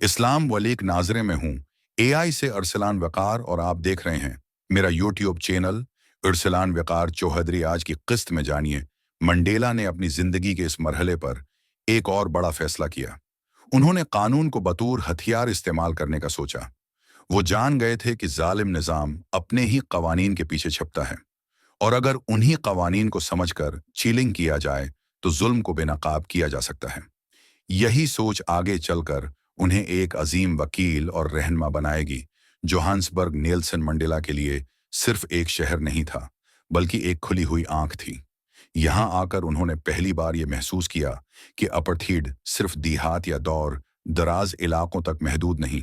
इस्लाम वलीक नाजरे में हूँ। एआई से अरसलान वकार और आप देख रहे हैं मेरा यूट्यूब चैनल अरसलान वकार चौहदरी। आज की किस्त में जानिए, मंडेला ने अपनी जिंदगी के इस मरहले पर एक और बड़ा फैसला किया। उन्होंने कानून को बतौर हथियार इस्तेमाल करने का सोचा। वो जान गए थे कि जालिम निज़ाम अपने ही कवानीन के पीछे छुपता है, और अगर उन्हीं कवानीन को समझकर चीलिंग किया जाए तो जुल्म को बेनकाब किया जा सकता है। यही सोच आगे चलकर उन्हें एक अजीम वकील और रहनुमा बनाएगी। जोहान्सबर्ग नेल्सन मंडेला के लिए सिर्फ एक शहर नहीं था, बल्कि एक खुली हुई आंख थी। यहाँ आकर उन्होंने पहली बार ये महसूस किया कि अपार्थाइड सिर्फ देहात या दौर दराज इलाकों तक महदूद नहीं,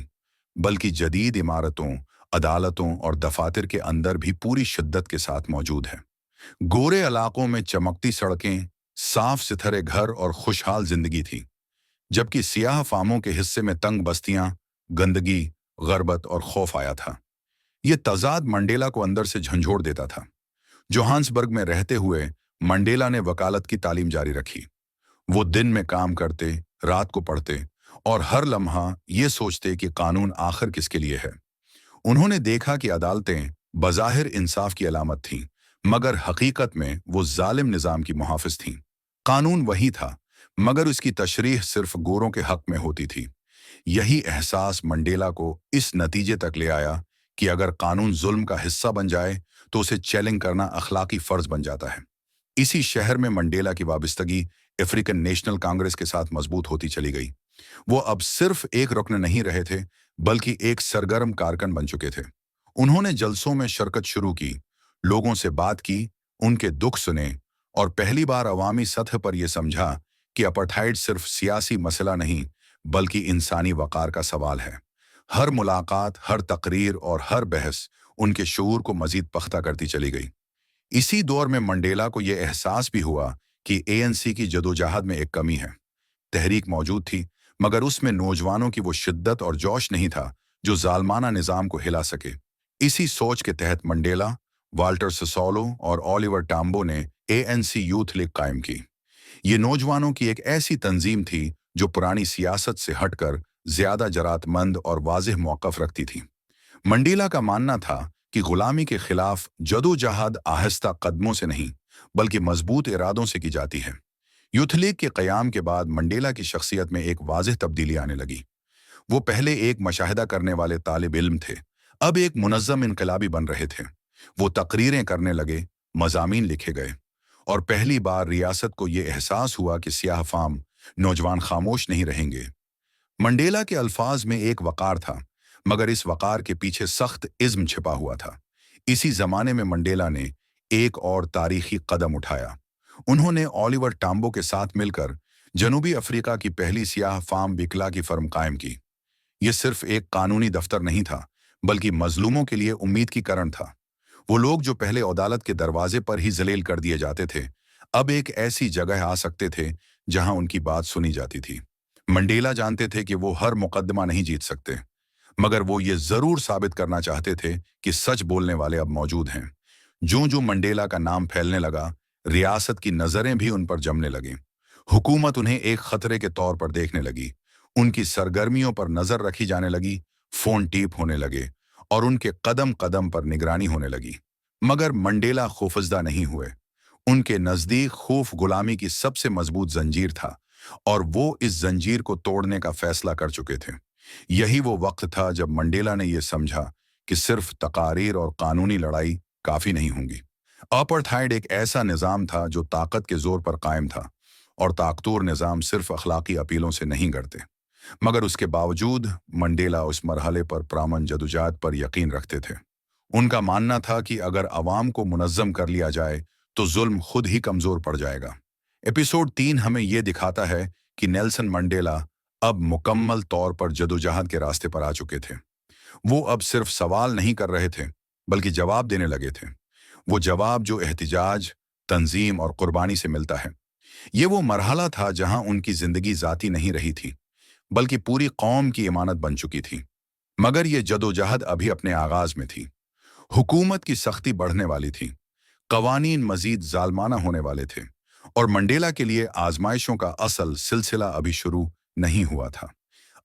बल्कि जदीद इमारतों, अदालतों और दफातर के अंदर भी पूरी शिद्दत के साथ मौजूद है। गोरे इलाकों में चमकती सड़कें, साफ सुथरे घर और खुशहाल जिंदगी थी, जबकि सियाह फामों के हिस्से में तंग बस्तियां, गंदगी, गरबत और खौफ आया था। ये तजाद मंडेला को अंदर से झंझोड़ देता था। जोहान्सबर्ग में रहते हुए मंडेला ने वकालत की तालीम जारी रखी। वो दिन में काम करते, रात को पढ़ते और हर लम्हा ये सोचते कि कानून आखिर किसके लिए है। उन्होंने देखा कि अदालतें बज़ाहिर इंसाफ की अलामत थीं, मगर हकीकत में वो जालिम निज़ाम की मुहाफ़िज़ थीं। कानून वही था, मगर उसकी तशरीह सिर्फ गोरों के हक में होती थी। यही एहसास मंडेला को इस नतीजे तक ले आया कि अगर कानून जुल्म का हिस्सा बन जाए तो उसे चैलेंज करना अखलाकी फ़र्ज बन जाता है। इसी शहर में मंडेला की वाबस्तगी अफ्रीकन नेशनल कांग्रेस के साथ मजबूत होती चली गई। वो अब सिर्फ एक रुकन नहीं रहे थे, बल्कि एक सरगर्म कारकन बन चुके थे। उन्होंने जलसों में शिरकत शुरू की, लोगों से बात की, उनके दुख सुने और पहली बार अवामी सतह पर यह समझा कि अपार्थाइड सिर्फ सियासी मसला नहीं, बल्कि इंसानी वकार का सवाल है। हर मुलाकात, हर तकरीर और हर बहस उनके शऊर को मजीद पख्ता करती चली गई। इसी दौर में मंडेला को यह एहसास भी हुआ कि एएनसी की जदोजहद में एक कमी है। तहरीक मौजूद थी, मगर उसमें नौजवानों की वो शिद्दत और जोश नहीं था जो जालमाना निज़ाम को हिला सके। इसी सोच के तहत मंडेला, वाल्टर सिसोलो और ओलिवर टाम्बो ने एएनसी यूथ लीग कायम की। ये नौजवानों की एक ऐसी तंजीम थी जो पुरानी सियासत से हटकर ज्यादा जरातमंद और वाज़ेह मौक़िफ़ रखती थी। मंडेला का मानना था कि गुलामी के खिलाफ जदोजहद आहिस्ता कदमों से नहीं, बल्कि मजबूत इरादों से की जाती है। यूथ लीग के क़याम के बाद मंडेला की शख्सियत में एक वाज़ेह तब्दीली आने लगी। वो पहले एक मुशाहिदा करने वाले तालिब इल्म थे, अब एक मुनज़्ज़म इनकलाबी बन रहे थे। वो तकरीरें करने लगे, मज़ामीन लिखे गए, और पहली बार रियासत को ये एहसास हुआ कि सियाह फाम नौजवान खामोश नहीं रहेंगे। मंडेला के अल्फाज में एक वकार था, मगर इस वकार के पीछे सख्त इज़्म छिपा हुआ था। इसी ज़माने में मंडेला ने एक और तारीखी कदम उठाया। उन्होंने ओलिवर टाम्बो के साथ मिलकर जनूबी अफ्रीका की पहली सियाह फार्म बिकला की फर्म कायम की। यह सिर्फ एक कानूनी दफ्तर नहीं था, बल्कि मजलूमों के लिए उम्मीद की किरण था। वो लोग जो पहले अदालत के दरवाजे पर ही जलील कर दिए जाते थे, अब एक ऐसी जगह आ सकते थे जहां उनकी बात सुनी जाती थी। मंडेला जानते थे कि वो हर मुकदमा नहीं जीत सकते, मगर वो ये जरूर साबित करना चाहते थे कि सच बोलने वाले अब मौजूद हैं। जो मंडेला का नाम फैलने लगा, रियासत की नजरें भी उन पर जमने लगी। हुकूमत उन्हें एक खतरे के तौर पर देखने लगी। उनकी सरगर्मियों पर नजर रखी जाने लगी, फोन टेप होने लगे और उनके कदम कदम पर निगरानी होने लगी। मगर मंडेला खौफजदा नहीं हुए। उनके नजदीक खौफ गुलामी की सबसे मजबूत जंजीर था, और वो इस जंजीर को तोड़ने का फैसला कर चुके थे। यही वो वक्त था जब मंडेला ने यह समझा कि सिर्फ तकारीर और कानूनी लड़ाई काफी नहीं होंगी। अपार्थाइड एक ऐसा निज़ाम था जो ताकत के जोर पर कायम था, और ताकतवर निज़ाम सिर्फ अखलाकी अपीलों से नहीं करते। मगर उसके बावजूद मंडेला उस मरहले पर प्रामन जदोजहद पर यकीन रखते थे। उनका मानना था कि अगर अवाम को मुनज़्ज़म कर लिया जाए तो जुल्म खुद ही कमज़ोर पड़ जाएगा। एपिसोड 3 हमें यह दिखाता है कि नेल्सन मंडेला अब मुकम्मल तौर पर जदोजहद के रास्ते पर आ चुके थे। वो अब सिर्फ सवाल नहीं कर रहे थे, बल्कि जवाब देने लगे थे। वो जवाब जो एहतिजाज, तंजीम और कुर्बानी से मिलता है। ये वो मरहला था जहां उनकी जिंदगी जाती नहीं रही थी, बल्कि पूरी कौम की इमानत बन चुकी थी। मगर ये जदोजहद अभी अपने आगाज में थी। हुकूमत की सख्ती बढ़ने वाली थी, कवानीन मजीद जालमाना होने वाले थे, और मंडेला के लिए आजमाइशों का असल सिलसिला अभी शुरू नहीं हुआ था।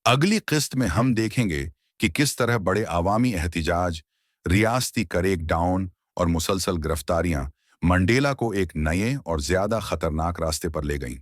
अगली किस्त में हम देखेंगे कि किस तरह बड़े आवामी एहतिजाज, रियासती करेक डाउन और मुसलसल गिरफ्तारियां मंडेला को एक नए और ज्यादा खतरनाक रास्ते पर ले गईं।